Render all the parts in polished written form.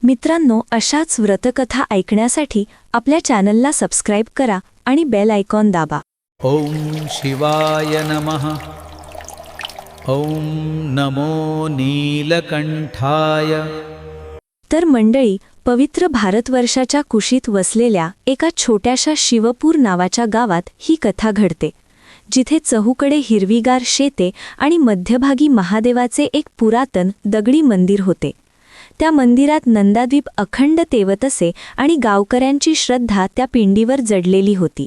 मित्रांनो, अशाच व्रतकथा ऐकण्यासाठी आपल्या चॅनलला सबस्क्राईब करा आणि बेल आयकॉन दाबा. ओम शिवाय नमः. ओम नमो नीलकंठाय. तर मंडळी, पवित्र भारतवर्षाच्या कुशीत वसलेल्या एका छोट्याशा शिवपूर नावाच्या गावात ही कथा घडते, जिथे चहूकडे हिरवीगार शेते आणि मध्यभागी महादेवाचे एक पुरातन दगडी मंदिर होते. त्या मंदिरात नंदाद्वीप अखंड तेवत असे आणि गावकऱ्यांची श्रद्धा त्या पिंडीवर जडलेली होती.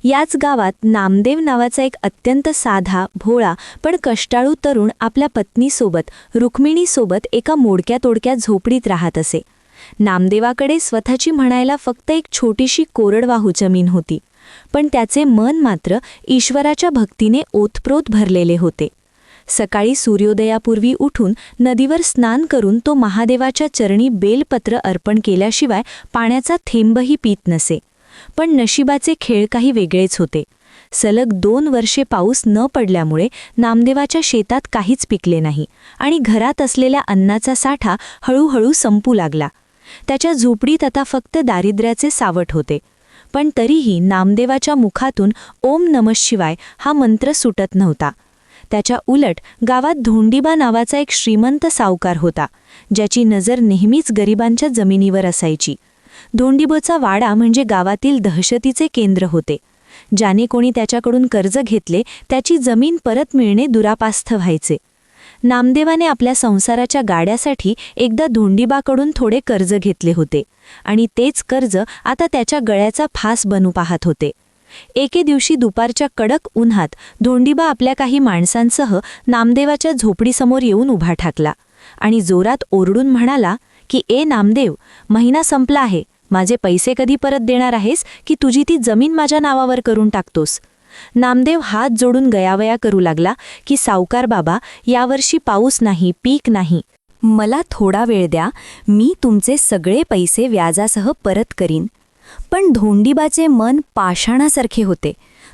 याच गावात नामदेव नावाचा एक अत्यंत साधा, भोळा पण कष्टाळू तरुण आपल्या पत्नीसोबत, रुक्मिणीसोबत एका मोडक्या-तोडक्या झोपडीत राहत असे. नामदेवाकडे स्वतःची म्हणायला फक्त एक छोटीशी कोरडवाहू जमीन होती, पण त्याचे मन मात्र ईश्वराच्या भक्तीने ओतप्रोत भरलेले होते. सकाळी सूर्योदयापूर्वी उठून नदीवर स्नान करून तो महादेवाच्या चरणी बेलपत्र अर्पण केल्याशिवाय पाण्याचा थेंबही पीत नसे. पण नशिबाचे खेळ काही वेगळेच होते. सलग 2 वर्षे पाऊस न पडल्यामुळे नामदेवाच्या शेतात काहीच पिकले नाही आणि घरात असलेल्या अन्नाचा साठा हळूहळू संपू लागला. त्याच्या झोपडीत आता फक्त दारिद्र्याचे सावट होते. पण तरीही नामदेवाच्या मुखातून ओम नमः शिवाय हा मंत्र सुटत नव्हता. त्याच्या उलट गावात धोंडीबा नावाचा एक श्रीमंत सावकार होता, ज्याची नजर नेहमीच गरिबांच्या जमिनीवर असायची. धोंडीबोचा वाडा म्हणजे गावातील दहशतीचे केंद्र होते. ज्याने कोणी त्याच्याकडून कर्ज घेतले त्याची जमीन परत मिळणे दुरापास्त व्हायचे. नामदेवाने आपल्या संसाराच्या गाड्यासाठी एकदा धोंडीबाकडून थोडे कर्ज घेतले होते आणि तेच कर्ज आता त्याच्या गळ्याचा फास बनू पाहत होते. एके दिवशी दुपारच्या कडक उन्हात धोंडीबा आपल्या काही माणसांसह नामदेवाच्या झोपडीसमोर येऊन उभा ठाकला आणि जोरात ओरडून म्हणाला की, "ए नामदेव, महिना संपला आहे. माझे पैसे कधी परत देणार आहेस की तुझी ती जमीन माझ्या नावावर करून टाकतोस?" नामदेव हात जोडून गयावया करू लागला की, "सावकार बाबा, यावर्षी पाऊस नाही, पीक नाही. मला थोडा वेळ द्या, मी तुमचे सगळे पैसे व्याजासह परत करीन." पण धोंडीबाचे मन पाषाणासारखे होते.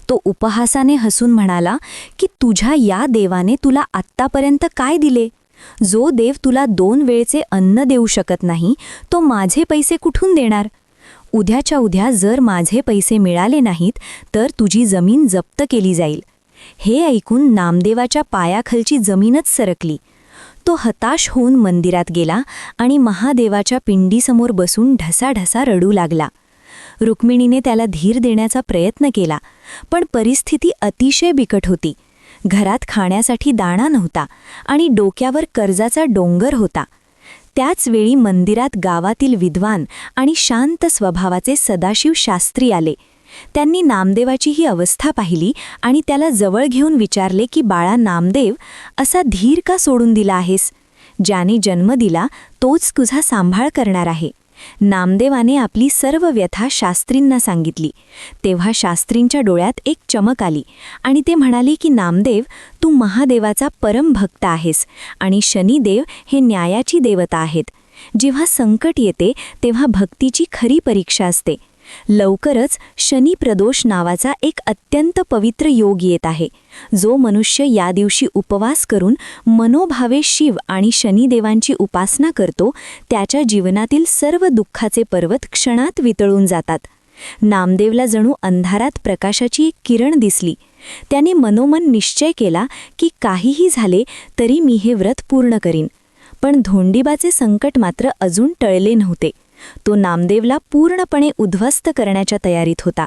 तो उपहासाने हसून म्हणाला की, "तुझ्या या देवाने तुला आत्तापर्यंत काय दिले? जो देव तुला 2 वेळचे अन्न देऊ शकत नाही, तो माझे पैसे कुठून देणार? उद्याच्या उद्या जर माझे पैसे मिळाले नाहीत तर तुझी जमीन जप्त केली जाईल." हे ऐकून नामदेवाच्या पायाखालची जमीनच सरकली. तो हताश होऊन मंदिरात गेला आणि महादेवाच्या पिंडीसमोर बसून ढसाढसा रडू लागला. रुक्मिणीने त्याला धीर देण्याचा प्रयत्न केला, पण परिस्थिती अतिशय बिकट होती. घरात खाण्यासाठी दाणा नव्हता आणि डोक्यावर कर्जाचा डोंगर होता. त्याच वेळी मंदिरात गावातील विद्वान आणि शांत स्वभावाचे सदाशिव शास्त्री आले. त्यांनी नामदेवाची ही अवस्था पाहिली आणि त्याला जवळ घेऊन विचारले की, "बाळा नामदेव, असा धीर का सोडून दिला आहेस? ज्याने जन्म दिला तोच तुझा सांभाळ करणार आहे." नामदेवाने आपली सर्व व्यथा शास्त्रींना सांगितली. तेव्हा शास्त्रींच्या डोळ्यात एक चमक आली आणि ते म्हणाले की, "नामदेव, तू महादेवाचा परम भक्त आहेस आणि शनिदेव हे न्यायाची देवता आहेत. जेव्हा संकट येते तेव्हा भक्तीची खरी परीक्षा असते. लवकरच शनी प्रदोष नावाचा एक अत्यंत पवित्र योग येत आहे. जो मनुष्य या दिवशी उपवास करून मनोभावे शिव आणि शनिदेवांची उपासना करतो, त्याच्या जीवनातील सर्व दुःखाचे पर्वत क्षणात वितळून जातात." नामदेवला जणू अंधारात प्रकाशाची एक किरण दिसली. त्याने मनोमन निश्चय केला की काहीही झाले तरी मी हे व्रत पूर्ण करीन. पण धोंडीबाचे संकट मात्र अजून टळले नव्हते. तो नामदेवला पूर्णपणे उद्ध्वस्त करण्याच्या तयारीत होता.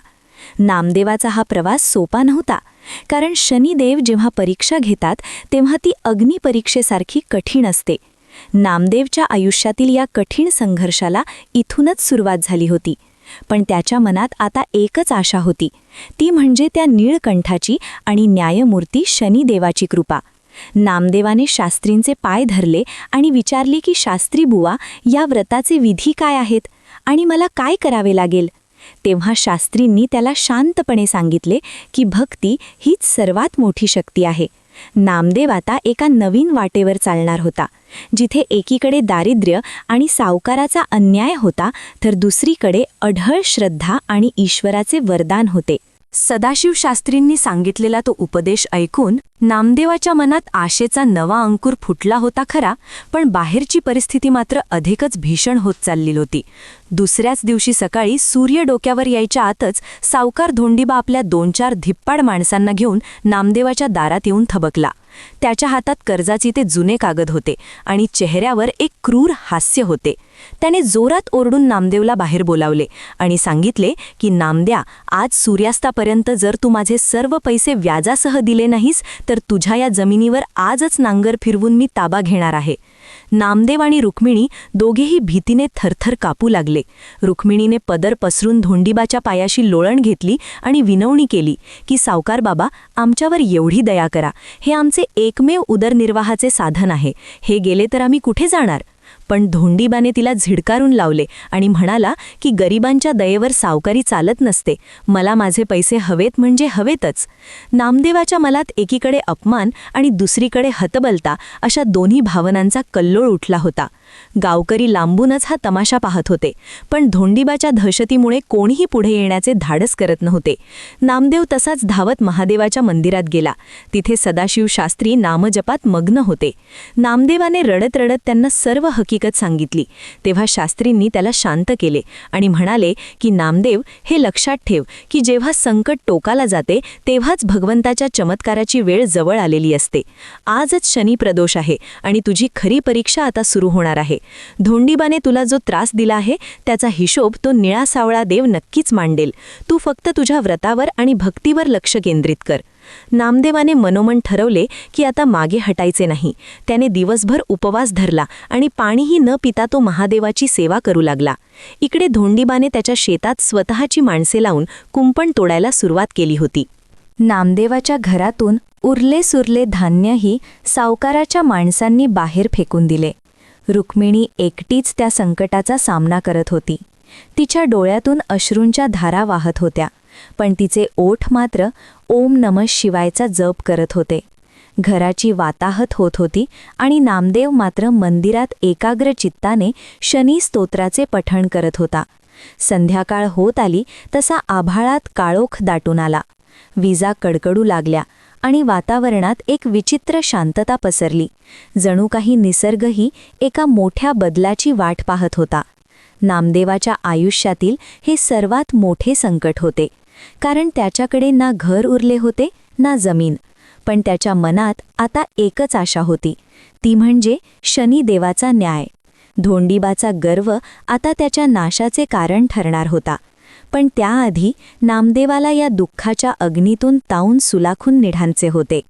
नामदेवाचा हा प्रवास सोपा नव्हता, कारण शनिदेव जेव्हा परीक्षा घेतात तेव्हा ती अग्निपरीक्षेसारखी कठीण असते. नामदेवच्या आयुष्यातील या कठीण संघर्षाला इथूनच सुरुवात झाली होती. पण त्याच्या मनात आता एकच आशा होती, ती म्हणजे त्या नीळकंठाची आणि न्यायमूर्ती शनिदेवाची कृपा. नामदेवाने शास्त्रींचे पाय धरले आणि विचारले की, "शास्त्री बुवा, या व्रताचे विधी काय आहेत आणि मला काय करावे लागेल?" तेव्हा शास्त्रींनी त्याला शांतपणे सांगितले की भक्ती हीच सर्वात मोठी शक्ती आहे. नामदेव आता एका नवीन वाटेवर चालणार होता, जिथे एकीकडे दारिद्र्य आणि सावकाराचा अन्याय होता, तर दुसरीकडे अढळ श्रद्धा आणि ईश्वराचे वरदान होते. सदाशिवशास्त्रींनी सांगितलेला तो उपदेश ऐकून नामदेवाच्या मनात आशेचा नवा अंकुर फुटला होता खरा, पण बाहेरची परिस्थिती मात्र अधिकच भीषण होत चालली होती. दुसऱ्याच दिवशी सकाळी सूर्य डोक्यावर यायच्या आतच सावकार धोंडीबा आपल्या 2-4 धिप्पाड माणसांना घेऊन नामदेवाच्या दारात येऊन थबकला. त्याच्या हातात कर्जाचे ते जुने कागद होते आणि चेहऱ्यावर एक क्रूर हास्य होते. त्याने जोरात ओरडून नामदेवला बाहेर बोलावले आणि सांगितले की नामद्या, आज सूर्यास्तापर्यंत जर तू माझे सर्व पैसे व्याजासह दिले नाहीस तर तुझ्या या जमिनीवर आजच नांगर फिरवून मी ताबा घेणार आहे. नामदेव आणि रुक्मिणी दोघेही भीतीने थरथर कापू लागले. रुक्मिणीने पदर पसरून धोंडीबाच्या पायाशी लोळण घेतली आणि विनवणी केली की सावकार बाबा, आमच्यावर एवढी दया करा. हे आमचे एकमेव उदरनिर्वाहाचे साधन आहे. हे गेले तर आम्ही कुठे जाणार? पण धोंडीबाने तिला झिडकारून लावले आणि म्हणाला की गरिबांच्या दयेवर सावकारी चालत नसते. मला माझे पैसे हवेत म्हणजे हवेतच. नामदेवाच्या मनात एकीकडे अपमान आणि दुसरीकडे हतबलता अशा दोन्ही भावनांचा कल्लोळ उठला होता. गावकरी लांबूनच हा तमाशा पाहत होते, पण धोंडीबाच्या दहशतीमुळे कोणीही पुढे येण्याचे धाडस करत नव्हते. नामदेव तसाच धावत महादेवाच्या मंदिरात गेला. तिथे सदाशिवशास्त्री नामजपात मग्न होते. नामदेवाने रडत रडत त्यांना सर्व हकीकत सांगितली. तेव्हा शास्त्रींनी त्याला शांत केले आणि म्हणाले की नामदेव, हे लक्षात ठेव की जेव्हा संकट टोकाला जाते तेव्हाच भगवंताच्या चमत्काराची वेळ जवळ आलेली असते. आजच शनी प्रदोष आहे आणि तुझी खरी परीक्षा आता सुरू होणार आहे. धोंडीबाने तुला जो त्रास दिला आहे त्याचा हिशोब तो निळा सावळा देव नक्कीच मांडेल. तू फक्त तुझ्या व्रतावर आणि भक्तीवर लक्ष केंद्रित कर. नामदेवाने मनोमन ठरवले की आता मागे हटायचे नाही. त्याने दिवसभर उपवास धरला आणि पाणीही न पिता तो महादेवाची सेवा करू लागला. इकडे धोंडीबाने त्याच्या शेतात स्वतःची माणसे लावून कुंपण तोडायला सुरुवात केली होती. नामदेवाच्या घरातून उरले सुरले धान्यही सावकाराच्या माणसांनी बाहेर फेकून दिले. रुक्मिणी एकटीच त्या संकटाचा सामना करत होती. तिच्या डोळ्यातून अश्रूंच्या धारा वाहत होत्या, पण तिचे ओठ मात्र ओम नमः शिवायचा जप करत होते. घराची वाताहत होत होती आणि नामदेव मात्र मंदिरात एकाग्र चित्ताने शनी स्तोत्राचे पठण करत होता. संध्याकाळ होत आली तसा आभाळात काळोख दाटून आला. विजा कडकडू लागल्या आणि वातावरणात एक विचित्र शांतता पसरली. जणू काही निसर्गही एका मोठ्या बदलाची वाट पाहत होता. नामदेवाच्या आयुष्यातील हे सर्वात मोठे संकट होते, कारण त्याच्याकडे ना घर उरले होते ना जमीन. पण त्याच्या मनात आता एकच आशा होती, ती म्हणजे शनिदेवाचा न्याय. धोंडीबाचा गर्व आता त्याच्या नाशाचे कारण ठरणार होता. पण त्याआधी नामदेवाला या दुःखाच्या अग्नीतून तावून सुलाखून निढायचे होते.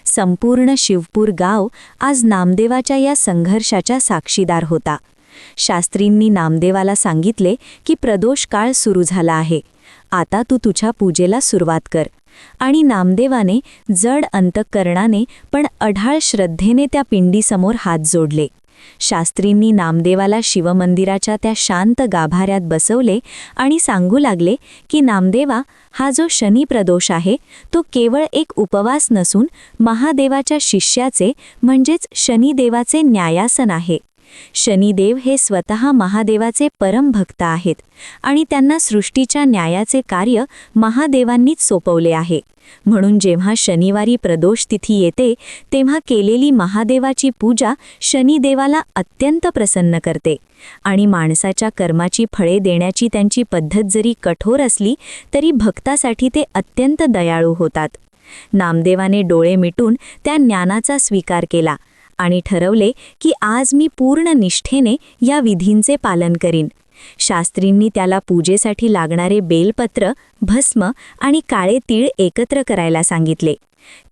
संपूर्ण शिवपूर गाव आज नामदेवाच्या या संघर्षाच्या साक्षीदार होता. शास्त्रींनी नामदेवाला सांगितले की प्रदोष काळ सुरू झाला आहे. आता तू तुझ्या पूजेला सुरुवात कर. आणि नामदेवाने जड अंतःकरणाने पण अढाळ श्रद्धेने त्या पिंडीसमोर हात जोडले. शास्त्रींनी नामदेवाला शिवमंदिराच्या त्या शांत गाभाऱ्यात बसवले आणि सांगू लागले की नामदेवा, हा जो शनी प्रदोष आहे तो केवळ एक उपवास नसून महादेवाच्या शिष्याचे म्हणजेच शनिदेवाचे न्यायासन आहे. शनिदेव हे स्वतः महादेवाचे परम भक्त आहेत आणि त्यांना सृष्टीच्या न्यायाचे कार्य महादेवांनीच सोपवले आहे. म्हणून जेव्हा शनिवारी प्रदोष तिथी येते तेव्हा केलेली महादेवाची पूजा शनिदेवाला अत्यंत प्रसन्न करते आणि माणसाच्या कर्माची फळे देण्याची त्यांची पद्धत जरी कठोर असली तरी भक्तासाठी ते अत्यंत दयाळू होतात. नामदेवाने डोळे मिटून त्या ज्ञानाचा स्वीकार केला आणि ठरवले की आज मी पूर्ण निष्ठेने या विधींचे पालन करीन. शास्त्रींनी त्याला पूजेसाठी लागणारे बेलपत्र, भस्म आणि काळे तीळ एकत्र करायला सांगितले.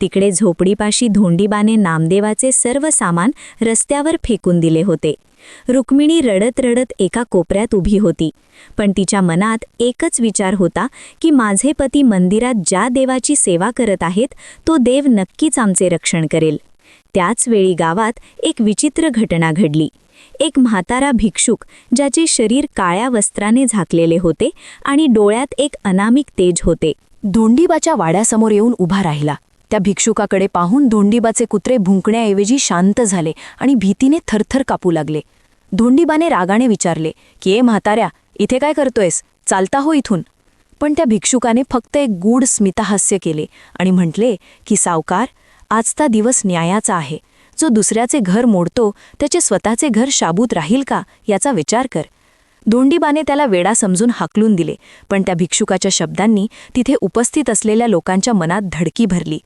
तिकडे झोपडीपाशी धोंडीबाने नामदेवाचे सर्व सामान रस्त्यावर फेकून दिले होते. रुक्मिणी रडत रडत एका कोपऱ्यात उभी होती, पण तिच्या मनात एकच विचार होता की माझे पती मंदिरात ज्या देवाची सेवा करत आहेत तो देव नक्कीच आमचे रक्षण करेल. त्याच वेळी गावात एक विचित्र घटना घडली. एक म्हातारा भिक्षुक, ज्याचे शरीर काळ्या वस्त्राने झाकलेले होते आणि डोळ्यात एक अनामिक तेज होते, धोंडीबाच्या वाड्यासमोर येऊन उभा राहिला. त्या भिक्षुकाकडे पाहून धोंडीबाचे कुत्रे भुंकण्याऐवजी शांत झाले आणि भीतीने थरथर कापू लागले. धोंडीबाने रागाने विचारले की ए म्हाताऱ्या, इथे काय करतोयस? चालता हो इथून. पण त्या भिक्षुकाने फक्त एक गूढ स्मितहास्य केले आणि म्हटले की सावकार, आजचा दिवस न्यायाचा आहे. जो दुसऱ्याचे घर मोडतो त्याचे स्वतःचे घर शाबूत राहील का याचा विचार कर. धोंडीबाने त्याला वेडा समजून हाकलून दिले, पण त्या भिक्षुकाच्या शब्दांनी तिथे उपस्थित असलेल्या लोकांच्या मनात धडकी भरली.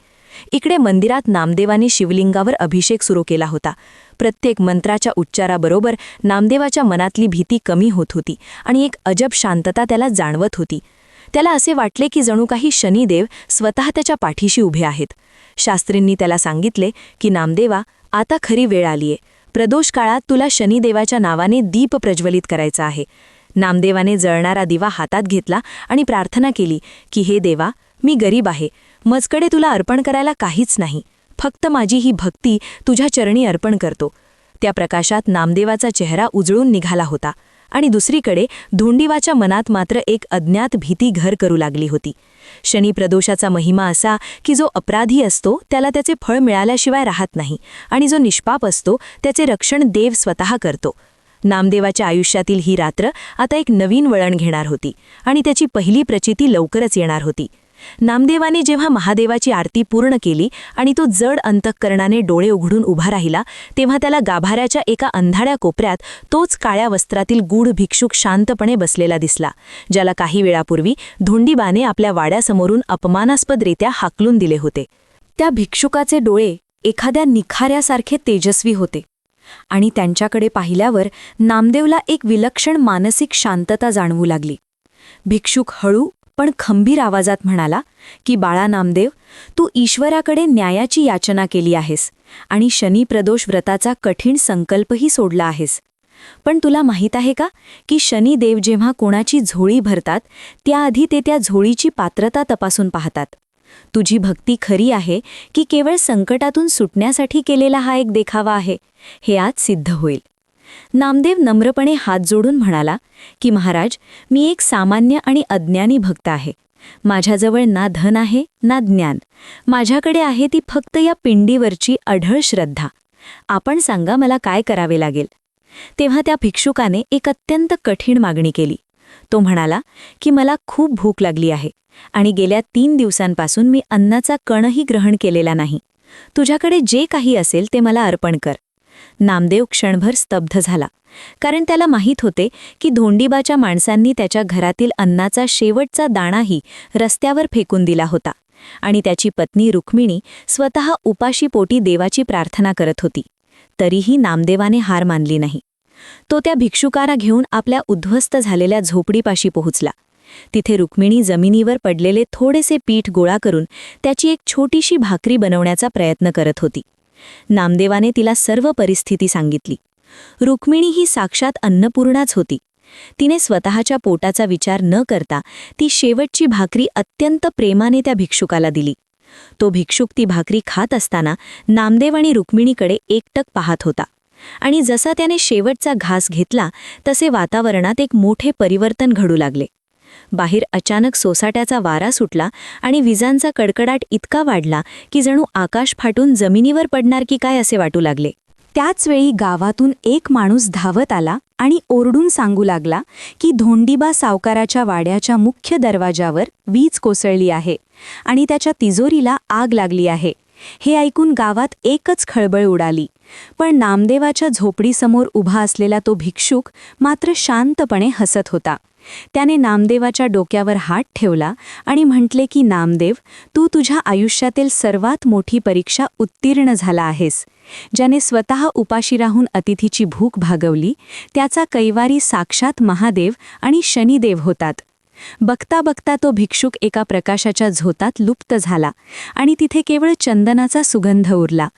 इकडे मंदिरात नामदेवाने शिवलिंगावर अभिषेक सुरू केला होता. प्रत्येक मंत्राच्या उच्चाराबरोबर नामदेवाच्या मनातली भीती कमी होत होती आणि एक अजब शांतता त्याला जाणवत होती. त्याला असे वाटले की जणू काही शनिदेव स्वतः त्याच्या पाठीशी उभे आहेत. शास्त्रींनी त्याला सांगितले की नामदेवा, आता खरी वेळ आलीये. प्रदोष काळात तुला शनिदेवाच्या नावाने दीप प्रज्वलित करायचा आहे. नामदेवाने जळणारा दिवा हातात घेतला आणि प्रार्थना केली की हे देवा, मी गरीब आहे. मजकडे तुला अर्पण करायला काहीच नाही. फक्त माझी ही भक्ती तुझ्या चरणी अर्पण करतो. त्या प्रकाशात नामदेवाचा चेहरा उजळून निघाला होता आणि दुसरीकडे धोंडीबाच्या मनात मात्र एक अज्ञात भीती घर करू लागली होती. शनिप्रदोषाचा महिमा असा की जो अपराधी असतो त्याला त्याचे फळ मिळाल्याशिवाय राहत नाही आणि जो निष्पाप असतो त्याचे रक्षण देव स्वतः करतो. नामदेवाच्या आयुष्यातील ही रात्र आता एक नवीन वळण घेणार होती आणि त्याची पहिली प्रचिती लवकरच येणार होती. नामदेवाने जेव्हा महादेवाची आरती पूर्ण केली आणि तो जड अंतःकरणाने डोळे उघडून उभा राहिला, तेव्हा त्याला गाभाऱ्याच्या एका अंधाड्या कोपऱ्यात तोच काळ्या वस्त्रातील गूढ भिक्षुक शांतपणे बसलेला दिसला, ज्याला काही वेळापूर्वी धोंडीबाने आपल्या वाड्यासमोरून अपमानास्पदरित्या हाकलून दिले होते. त्या भिक्षुकाचे डोळे एखाद्या निखाऱ्यासारखे तेजस्वी होते आणि त्यांच्याकडे पाहिल्यावर नामदेवला एक विलक्षण मानसिक शांतता जाणवू लागली. भिक्षुक हळू पण खंबीर आवाजात म्हणाला की बाळा नामदेव, तू ईश्वराकडे न्यायाची याचना केली आहेस आणि शनिप्रदोष व्रताचा कठीण संकल्पही सोडला आहेस. पण तुला माहीत आहे का की शनिदेव जेव्हा कोणाची झोळी भरतात त्याआधी ते त्या झोळीची पात्रता तपासून पाहतात. तुझी भक्ती खरी आहे की केवळ संकटातून सुटण्यासाठी केलेला हा एक देखावा आहे, हे आज सिद्ध होईल. नामदेव नम्रपणे हात जोडून म्हणाला की महाराज, मी एक सामान्य आणि अज्ञानी भक्त आहे. माझ्याजवळ ना धन आहे ना ज्ञान. माझ्याकडे आहे ती फक्त या पिंडीवरची अढळ श्रद्धा. आपण सांगा मला काय करावे लागेल. तेव्हा त्या भिक्षुकाने एक अत्यंत कठीण मागणी केली. तो म्हणाला की मला खूप भूक लागली आहे आणि गेल्या 3 दिवसांपासून मी अन्नाचा कणही ग्रहण केलेला नाही. तुझ्याकडे जे काही असेल ते मला अर्पण कर. नामदेव क्षणभर स्तब्ध झाला, कारण त्याला माहीत होते की धोंडीबाच्या माणसांनी त्याच्या घरातील अन्नाचा शेवटचा दाणाही रस्त्यावर फेकून दिला होता आणि त्याची पत्नी रुक्मिणी स्वतः उपाशीपोटी देवाची प्रार्थना करत होती. तरीही नामदेवाने हार मानली नाही. तो त्या भिक्षुकाला घेऊन आपल्या उद्ध्वस्त झालेल्या झोपडीपाशी पोहोचला. तिथे रुक्मिणी जमिनीवर पडलेले थोडेसे पीठ गोळा करून त्याची एक छोटीशी भाकरी बनवण्याचा प्रयत्न करत होती. नामदेवाने तिला सर्व परिस्थिती सांगितली. रुक्मिणी ही साक्षात अन्नपूर्णाच होती. तिने स्वतःच्या पोटाचा विचार न करता ती शेवटची भाकरी अत्यंत प्रेमाने त्या भिक्षुकाला दिली. तो भिक्षुक ती भाकरी खात असताना नामदेव आणि रुक्मिणीकडे एकटक पाहत होता आणि जसा त्याने शेवटचा घास घेतला तसे वातावरणात एक मोठे परिवर्तन घडू लागले. बाहेर अचानक सोसाट्याचा वारा सुटला आणि विजांचा कडकडाट इतका वाढला की जणू आकाश फाटून जमिनीवर पडणार की काय असे वाटू लागले. त्याचवेळी गावातून एक माणूस धावत आला आणि ओरडून सांगू लागला की धोंडीबा सावकाराच्या वाड्याच्या मुख्य दरवाजावर वीज कोसळली आहे आणि त्याच्या तिजोरीला आग लागली आहे. हे ऐकून गावात एकच खळबळ उडाली. पण नामदेवाच्या झोपडीसमोर उभा असलेला तो भिक्षुक मात्र शांतपणे हसत होता. त्याने नामदेवाच्या डोक्यावर हात ठेवला आणि म्हटले की नामदेव, तू तुझ्या आयुष्यातील सर्वात मोठी परीक्षा उत्तीर्ण झाला आहेस. ज्याने स्वतः उपाशी राहून अतिथीची भूक भागवली त्याचा कैवारी साक्षात महादेव आणि शनिदेव होतात. बघता बघता तो भिक्षुक एका प्रकाशाच्या झोतात लुप्त झाला आणि तिथे केवळ चंदनाचा सुगंध उरला.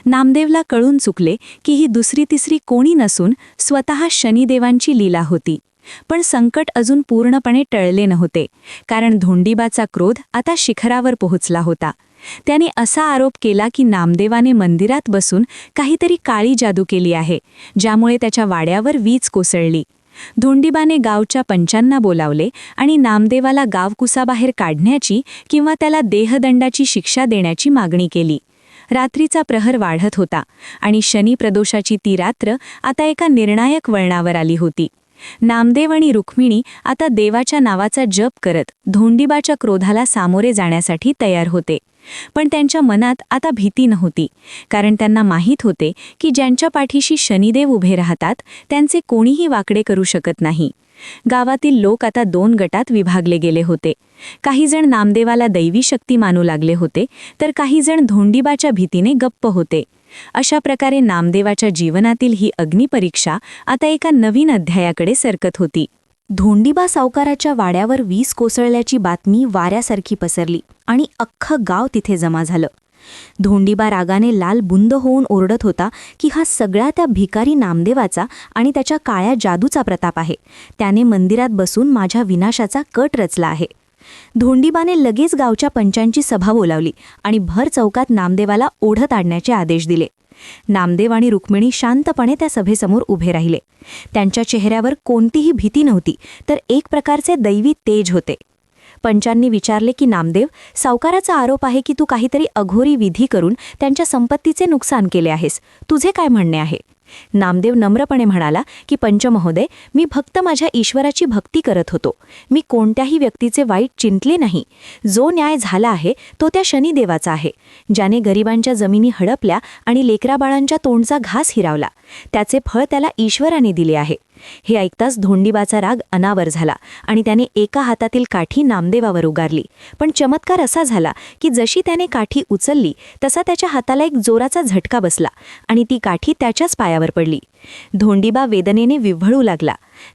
नामदेवला कळून चुकले की ही दुसरी तिसरी कोणी नसून स्वतः शनिदेवांची लीला होती. पण संकट अजून पूर्णपणे टळले नव्हते, कारण धोंडीबाचा क्रोध आता शिखरावर पोहोचला होता. त्याने असा आरोप केला की नामदेवाने मंदिरात बसून काहीतरी काळी जादू केली आहे, ज्यामुळे त्याच्या वाड्यावर वीज कोसळली. धोंडीबाने गावच्या पंचांना बोलावले आणि नामदेवाला गावकुसाबाहेर काढण्याची किंवा त्याला देहदंडाची शिक्षा देण्याची मागणी केली. रात्रीचा प्रहर वाढत होता आणि शनिप्रदोषाची ती रात्र आता एका निर्णायक वळणावर आली होती. नामदेव आणि रुक्मिणी आता देवाच्या नावाचा जप करत धोंडीबाच्या क्रोधाला सामोरे जाण्यासाठी तयार होते. पण त्यांच्या मनात आता भीती नव्हती, कारण त्यांना माहीत होते की ज्यांच्या पाठीशी शनिदेव उभे राहतात त्यांचे कोणीही वाकडे करू शकत नाही. गावातील लोक आता 2 गटात विभागले गेले होते. काही जण नामदेवाला दैवी शक्ती मानू लागले होते, तर काही जण धोंडीबाच्या भीतीने गप्प होते. अशा प्रकारे नामदेवाच्या जीवनातील ही अग्निपरीक्षा आता एका नवीन अध्यायाकडे सरकत होती. धोंडीबा सावकाराच्या वाड्यावर वीज कोसळल्याची बातमी वाऱ्यासारखी पसरली आणि अख्खं गाव तिथे जमा झालं. धोंडीबा रागाने लाल बुंद होऊन ओरडत होता की हा सगळा त्या भिकारी नामदेवाचा आणि त्याच्या काळ्या जादूचा प्रताप आहे. त्याने मंदिरात बसून माझ्या विनाशाचा कट रचला आहे. धोंडीबाने लगेच गावच्या पंचांची सभा बोलावली आणि भर चौकात नामदेवाला ओढत आणण्याचे आदेश दिले. नामदेव आणि रुक्मिणी शांतपणे त्या सभेसमोर उभे राहिले. त्यांच्या चेहऱ्यावर कोणतीही भीती नव्हती, तर एक प्रकारचे दैवी तेज होते. पंचांनी विचारले की नामदेव, सावकाराचा आरोप आहे की तू काहीतरी अघोरी विधी करून त्यांच्या संपत्तीचे नुकसान केले आहेस. तुझे काय म्हणणे आहे? नामदेव नम्रपणे म्हणाला की पंचमहोदय, मी फक्त माझ्या ईश्वराची भक्ती करत होतो. मी कोणत्याही व्यक्तीचे वाईट चिंतले नाही. जो न्याय झाला आहे तो त्या शनिदेवाचा आहे, ज्याने गरिबांच्या जमिनी हडपल्या आणि लेकराबाळांच्या तोंडचा घास हिरावला. त्याचे फळ त्याला ईश्वराने दिले आहे. हे ऐकताच धोंडीबाचा राग अनावर झाला आणि त्याने एका हातातील काठी नामदेवावर उगारली. पण चमत्कार असा झाला की जशी त्याने काठी उचलली तसा त्याच्या हाताला एक जोराचा झटका बसला आणि ती काठी त्याच्याच पायावर पडली. धोंडीबा वेदनेने विव्हळू लागला.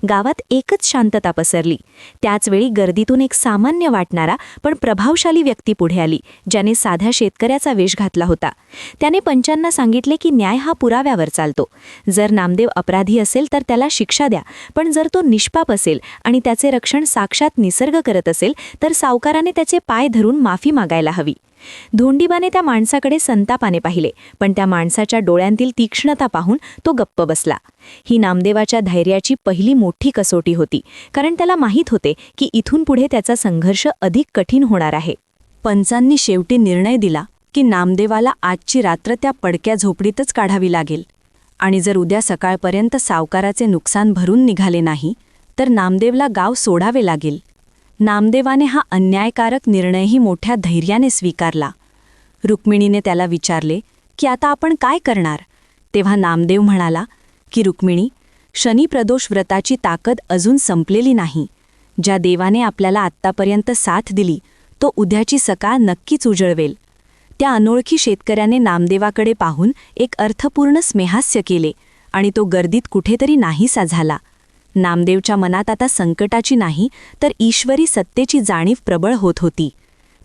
गावात एकच शांतता पसरली. त्याचवेळी गर्दीतून एक सामान्य वाटणारा पण प्रभावशाली व्यक्ती पुढे आली, ज्याने साध्या शेतकऱ्याचा वेश घातला होता. त्याने पंचांना सांगितले की न्याय हा पुराव्यावर चालतो. जर नामदेव अपराधी असेल तर त्याला शिक्षा द्या, पण जर तो निष्पाप असेल आणि त्याचे रक्षण साक्षात निसर्ग करत असेल तर सावकाराने त्याचे पाय धरून माफी मागायला हवी. धोंडीबाने त्या माणसाकडे संतापाने पाहिले, पण त्या माणसाच्या डोळ्यांतील तीक्ष्णता पाहून तो गप्प बसला. ही नामदेवाच्या धैर्याची पहिली मोठी कसोटी होती, कारण त्याला माहीत होते की इथून पुढे त्याचा संघर्ष अधिक कठीण होणार आहे. पंचांनी शेवटी निर्णय दिला की नामदेवाला आजची रात्र त्या पडक्या झोपडीतच काढावी लागेल आणि जर उद्या सकाळपर्यंत सावकाराचे नुकसान भरून निघाले नाही तर नामदेवला गाव सोडावे लागेल. नामदेवाने हा अन्यायकारक निर्णयही मोठ्या धैर्याने स्वीकारला. रुक्मिणीने त्याला विचारले की आता आपण काय करणार? तेव्हा नामदेव म्हणाला की रुक्मिणी, शनिप्रदोष व्रताची ताकद अजून संपलेली नाही. ज्या देवाने आपल्याला आत्तापर्यंत साथ दिली तो उद्याची सकाळ नक्कीच उजळवेल. त्या अनोळखी शेतकऱ्याने नामदेवाकडे पाहून एक अर्थपूर्ण स्मेहास्य केले आणि तो गर्दीत कुठेतरी नाहीसा झाला. नामदेवच्या मनात आता संकटाची नाही तर ईश्वरी सत्तेची जाणीव प्रबळ होत होती.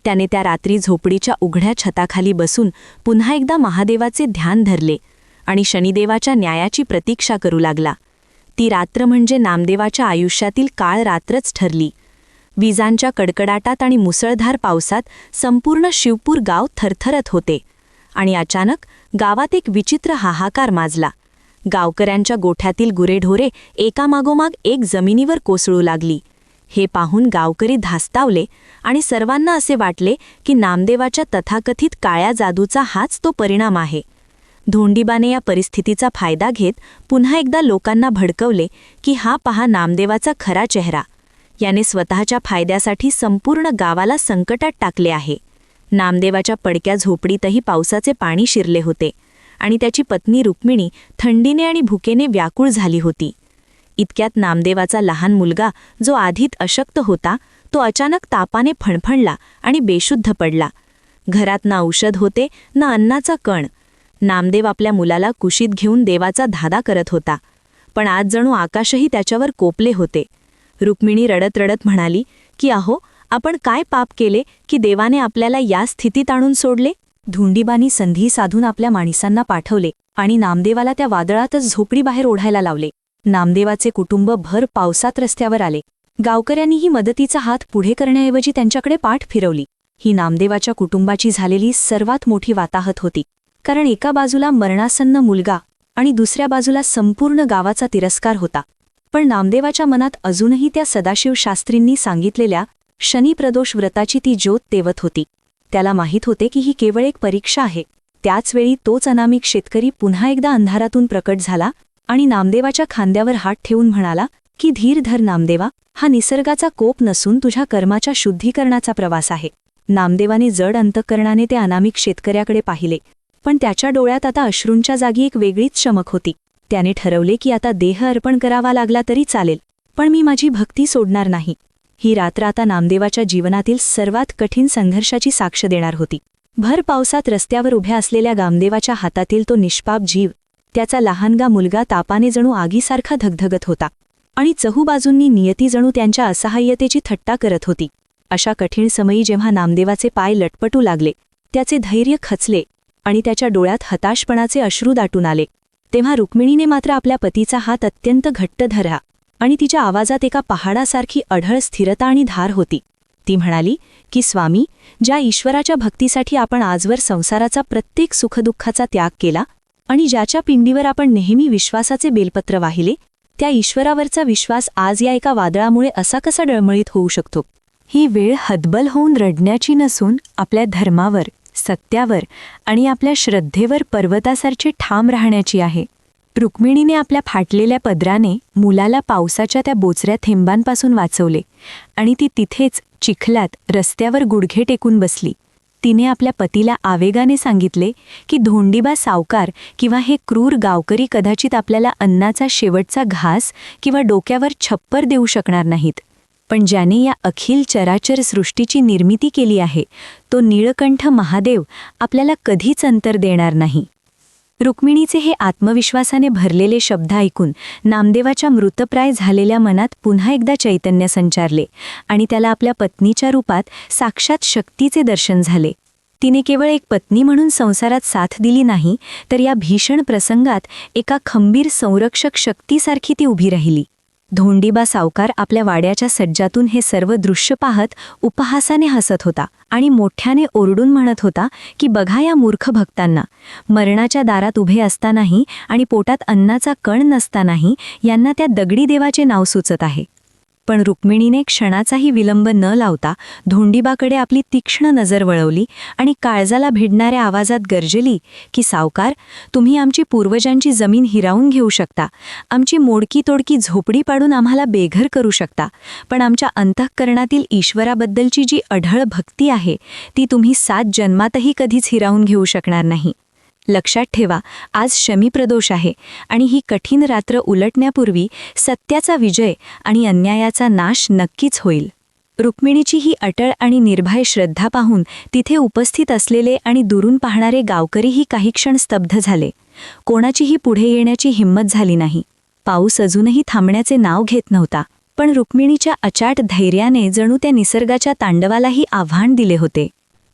त्याने त्या रात्री झोपडीच्या उघड्या छताखाली बसून पुन्हा एकदा महादेवाचे ध्यान धरले आणि शनिदेवाच्या न्यायाची प्रतीक्षा करू लागला. ती रात्र म्हणजे नामदेवाच्या आयुष्यातील काळ रात्रच ठरली. विजांच्या कडकडाटात आणि मुसळधार पावसात संपूर्ण शिवपूर गाव थरथरत होते आणि अचानक गावात एक विचित्र हाहाकार माजला. गावकऱ्यांच्या गोठ्यातील गुरेढोरे एकामागोमाग एक जमिनीवर कोसळू लागली. हे पाहून गावकरी धास्तावले आणि सर्वांना असे वाटले की नामदेवाच्या तथाकथित काळ्या जादूचा हाच तो परिणाम आहे. धोंडीबाने या परिस्थितीचा फायदा घेत पुन्हा एकदा लोकांना भडकवले की हा पहा नामदेवाचा खरा चेहरा. याने स्वतःच्या फायद्यासाठी संपूर्ण गावाला संकटात टाकले आहे. नामदेवाच्या पडक्या झोपडीतही पावसाचे पाणी शिरले होते आणि त्याची पत्नी रुक्मिणी थंडीने आणि भुकेने व्याकुळ झाली होती. इतक्यात नामदेवाचा लहान मुलगा, जो आधीत अशक्त होता, तो अचानक तापाने फणफणला आणि बेशुद्ध पडला. घरात ना औषध होते ना अन्नाचा कण. नामदेव आपल्या मुलाला कुशीत घेऊन देवाचा धादा करत होता, पण आज जणू आकाशही त्याच्यावर कोपले होते. रुक्मिणी रडत रडत म्हणाली की अहो, आपण काय पाप केले की देवाने आपल्याला या स्थितीत आणून सोडले? धोंडीबानी संधी साधून आपल्या माणसांना पाठवले आणि नामदेवाला त्या वादळातच झोपडीबाहेर ओढायला लावले. नामदेवाचे कुटुंब भर पावसात रस्त्यावर आले. गावकऱ्यांनीही मदतीचा हात पुढे करण्याऐवजी त्यांच्याकडे पाठ फिरवली. ही नामदेवाच्या कुटुंबाची झालेली सर्वात मोठी वाताहत होती, कारण एका बाजूला मरणासन्न मुलगा आणि दुसऱ्या बाजूला संपूर्ण गावाचा तिरस्कार होता. पण नामदेवाच्या मनात अजूनही त्या सदाशिव शास्त्रींनी सांगितलेल्या शनिप्रदोष व्रताची ती ज्योत तेवत होती. त्याला माहीत होते की ही केवळ एक परीक्षा आहे. त्याचवेळी तोच अनामिक शेतकरी पुन्हा एकदा अंधारातून प्रकट झाला आणि नामदेवाच्या खांद्यावर हात ठेवून म्हणाला की धीर धर नामदेवा, हा निसर्गाचा कोप नसून तुझ्या कर्माच्या शुद्धीकरणाचा प्रवास आहे. नामदेवाने जड अंतःकरणाने ते अनामिक शेतकऱ्याकडे पाहिले, पण त्याच्या डोळ्यात आता अश्रूंच्या जागी एक वेगळीच चमक होती. त्याने ठरवले की आता देह अर्पण करावा लागला तरी चालेल, पण मी माझी भक्ती सोडणार नाही. ही रात्र आता नामदेवाच्या जीवनातील सर्वात कठीण संघर्षाची साक्ष देणार होती. भर पावसात रस्त्यावर उभ्या असलेल्या नामदेवाच्या हातातील तो निष्पाप जीव, त्याचा लहानगा मुलगा तापाने जणू आगीसारखा धगधगत होता आणि चहूबाजूंनी नियती जणू त्यांच्या असहाय्यतेची थट्टा करत होती. अशा कठीण समयी जेव्हा नामदेवाचे पाय लटपटू लागले, त्याचे धैर्य खचले आणि त्याच्या डोळ्यात हताशपणाचे अश्रू दाटून आले, तेव्हा रुक्मिणीने मात्र आपल्या पतीचा हात अत्यंत घट्ट धरला आणि तिच्या आवाजात एका पहाडासारखी अढळ स्थिरता आणि धार होती. ती म्हणाली की स्वामी, ज्या ईश्वराच्या भक्तीसाठी आपण आजवर संसाराचा प्रत्येक सुखदुःखाचा त्याग केला आणि ज्याच्या पिंडीवर आपण नेहमी विश्वासाचे बेलपत्र वाहिले, त्या ईश्वरावरचा विश्वास आज या एका वादळामुळे असा कसा डळमळीत होऊ शकतो? ही वेळ हतबल होऊन रडण्याची नसून आपल्या धर्मावर, सत्यावर आणि आपल्या श्रद्धेवर पर्वतासारखी ठाम राहण्याची आहे. रुक्मिणीने आपल्या फाटलेल्या पदराने मुलाला पावसाच्या त्या बोचऱ्या थेंबांपासून वाचवले आणि ती तिथेच चिखलात रस्त्यावर गुडघे टेकून बसली. तिने आपल्या पतीला आवेगाने सांगितले की धोंडीबा सावकार किंवा हे क्रूर गावकरी कदाचित आपल्याला अन्नाचा शेवटचा घास किंवा डोक्यावर छप्पर देऊ शकणार नाहीत, पण ज्याने या अखिल चराचर सृष्टीची निर्मिती केली आहे, तो नीळकंठ महादेव आपल्याला कधीच अंतर देणार नाही. रुक्मिणीचे हे आत्मविश्वासाने भरलेले शब्द ऐकून नामदेवाच्या मृतप्राय झालेल्या मनात पुन्हा एकदा चैतन्य संचारले आणि त्याला आपल्या पत्नीच्या रूपात साक्षात शक्तीचे दर्शन झाले. तिने केवळ एक पत्नी म्हणून संसारात साथ दिली नाही, तर या भीषण प्रसंगात एका खंबीर संरक्षक शक्तीसारखी ती उभी राहिली. धोंडीबा सावकार आपल्या वाड्याच्या सज्जातून हे सर्व दृश्य पाहत उपहासाने हसत होता आणि मोठ्याने ओरडून म्हणत होता की बघा या मूर्ख भक्तांना, मरणाच्या दारात उभे असतानाही आणि पोटात अन्नाचा कण नसतानाही यांना त्या दगडी देवाचे नाव सुचत आहे. पण रुक्मिणीने क्षणाचाही विलंब न लावता धोंडीबाकडे आपली तीक्ष्ण नजर वळवली आणि काळजाला भिडणाऱ्या आवाजात गर्जली की सावकार, तुम्ही आमची पूर्वजांची जमीन हिरावून घेऊ शकता, आमची मोडकी तोडकी झोपडी पाडून आम्हाला बेघर करू शकता, पण आमच्या अंतःकरणातील ईश्वराबद्दलची जी अढळ भक्ती आहे ती तुम्ही 7 जन्मातही कधीच हिरावून घेऊ शकणार नाही. लक्षात ठेवा, आज शमीप्रदोष आहे आणि ही कठीण रात्र उलटण्यापूर्वी सत्याचा विजय आणि अन्यायाचा नाश नक्कीच होईल. रुक्मिणीची ही अटळ आणि निर्भय श्रद्धा पाहून तिथे उपस्थित असलेले आणि दुरून पाहणारे गावकरीही काही क्षण स्तब्ध झाले. कोणाचीही पुढे येण्याची हिंमत झाली नाही. पाऊस अजूनही थांबण्याचे नाव घेत नव्हता, पण रुक्मिणीच्या अचाट धैर्याने जणू त्या निसर्गाच्या तांडवालाही आव्हान दिले होते.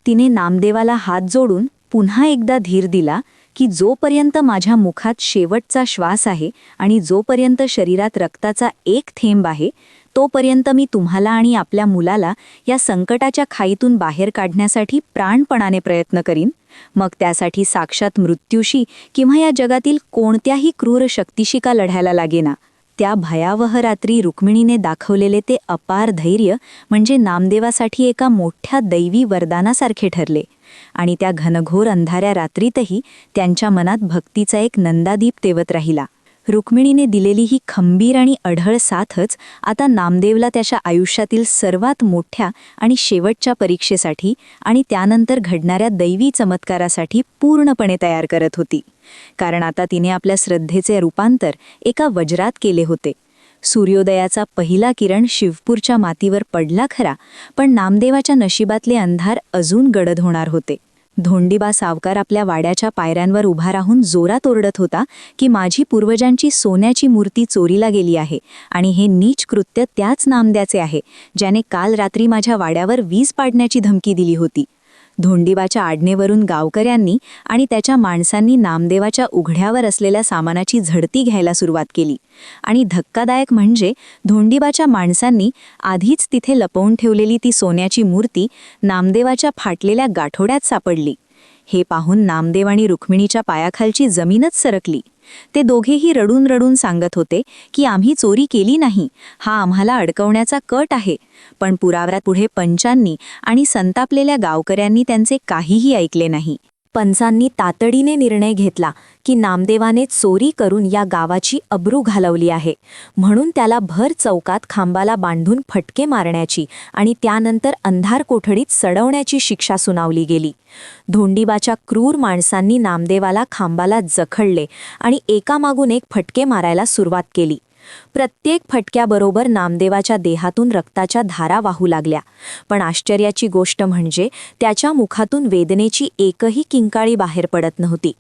तिने नामदेवाला हात जोडून पुन्हा एकदा धीर दिला की जोपर्यंत माझ्या मुखात शेवटचा श्वास आहे आणि जोपर्यंत शरीरात रक्ताचा एक थेंब आहे, तोपर्यंत मी तुम्हाला आणि आपल्या मुलाला या संकटाच्या खाईतून बाहेर काढण्यासाठी प्राणपणाने प्रयत्न करीन. मग त्यासाठी साक्षात मृत्यूशी किंवा या जगातील कोणत्याही क्रूर शक्तीशी का लढायला लागेना. त्या भयावह रात्री रुक्मिणीने दाखवलेले ते अपार धैर्य म्हणजे नामदेवासाठी एका मोठ्या दैवी वरदानासारखे ठरले आणि त्या घनघोर अंधाऱ्या रात्रीतही त्यांच्या मनात भक्तीचा एक नंदादीप तेवत राहिला. रुक्मिणीने दिलेली ही खंबीर आणि अढळ साथच आता नामदेवला त्याच्या आयुष्यातील सर्वात मोठ्या आणि शेवटच्या परीक्षेसाठी आणि त्यानंतर घडणाऱ्या दैवी चमत्कारासाठी पूर्णपणे तयार करत होती. कारण आता तिने आपल्या श्रद्धेचे रूपांतर एका वज्रात केले होते. सूर्योदयाचा पहिला किरण शिवपूरच्या मातीवर पडला खरा, पण नामदेवाच्या नशिबातले अंधार अजून गडद होणार होते. धोंडीबा सावकार आपल्या वाड्याच्या पायऱ्यांवर उभा राहून जोरात ओरडत होता की माझी पूर्वजांची सोन्याची मूर्ती चोरीला गेली आहे आणि हे नीच कृत्य त्याच नामद्याचे आहे ज्याने काल रात्री माझ्या वाड्यावर वीज पाडण्याची धमकी दिली होती. धोंडीबाच्या आडणेवरून गावकऱ्यांनी आणि त्याच्या माणसांनी नामदेवाच्या उघड्यावर असलेल्या सामानाची झडती घ्यायला सुरुवात केली आणि धक्कादायक म्हणजे धोंडीबाच्या माणसांनी आधीच तिथे लपवून ठेवलेली ती सोन्याची मूर्ती नामदेवाच्या फाटलेल्या गाठोड्यात सापडली. हे पाहून नामदेव आणि रुक्मिणीच्या पायाखालची जमीनच सरकली. ते दोघेही रडून रडून सांगत होते की आम्ही चोरी केली नाही, हा आम्हाला अडकवण्याचा कट आहे. पण पुराव्यापुढे पंचांनी आणि संतापलेल्या गावकऱ्यांनी त्यांचे काहीही ऐकले नाही. पंचांनी तातडीने निर्णय घेतला की नामदेवाने चोरी करून या गावाची अब्रू घालवली आहे, म्हणून त्याला भर चौकात खांबाला बांधून फटके मारण्याची आणि त्यानंतर अंधार कोठडीत सडवण्याची शिक्षा सुनावली गेली. धोंडीबाच्या क्रूर माणसांनी नामदेवाला खांबाला जखडले आणि एकामागून एक फटके मारायला सुरुवात केली. प्रत्येक फटक्याबरोबर नामदेवाच्या देहातून रक्ताच्या धारा वाहू लागल्या, पण आश्चर्याची गोष्ट म्हणजे त्याच्या मुखातून वेदनेची एकही किंकाळी बाहेर पडत नव्हती.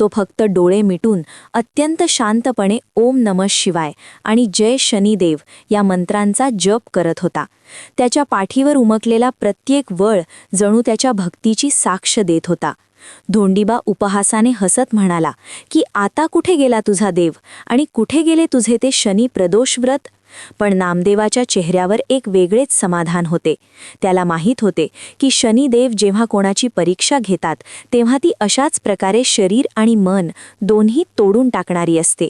तो फक्त डोळे मिटून अत्यंत शांतपणे ओम नमः शिवाय आणि जय शनिदेव या मंत्रांचा जप करत होता. त्याच्या पाठीवर उमटलेला प्रत्येक वळ जणू त्याच्या भक्तीची साक्ष देत होता. धोंडीबा उपहासाने हसत म्हणाला की आता कुठे गेला तुझा देव आणि कुठे गेले तुझे ते शनी प्रदोष व्रत? पण नामदेवाच्या चेहऱ्यावर एक वेगळेच समाधान होते. त्याला माहीत होते की शनिदेव जेव्हा कोणाची परीक्षा घेतात तेव्हा ती अशाच प्रकारे शरीर आणि मन दोन्ही तोडून टाकणारी असते.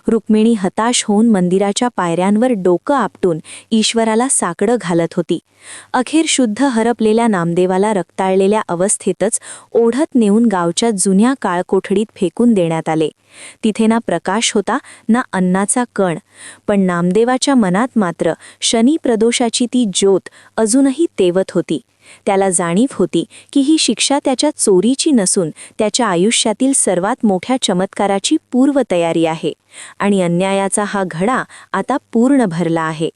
रुक्मिणी हताश होऊन मंदिराच्या पायऱ्यांवर डोकं आपटून ईश्वराला साकडं घालत होती. अखेर शुद्ध हरपलेल्या नामदेवाला रक्ताळलेल्या अवस्थेतच ओढत नेऊन गावच्या जुन्या काळकोठडीत फेकून देण्यात आले. तिथे ना प्रकाश होता ना अन्नाचा कण, पण नामदेवाच्या मनात मात्र शनी प्रदोषाची ती ज्योत अजूनही तेवत होती. त्याला जाणीव होती की ही शिक्षा त्याच्या चोरीची नसून त्याच्या आयुष्यातील सर्वात मोठ्या चमत्काराची पूर्वतयारी आहे आणि अन्यायाचा हा घडा आता पूर्ण भरला आहे.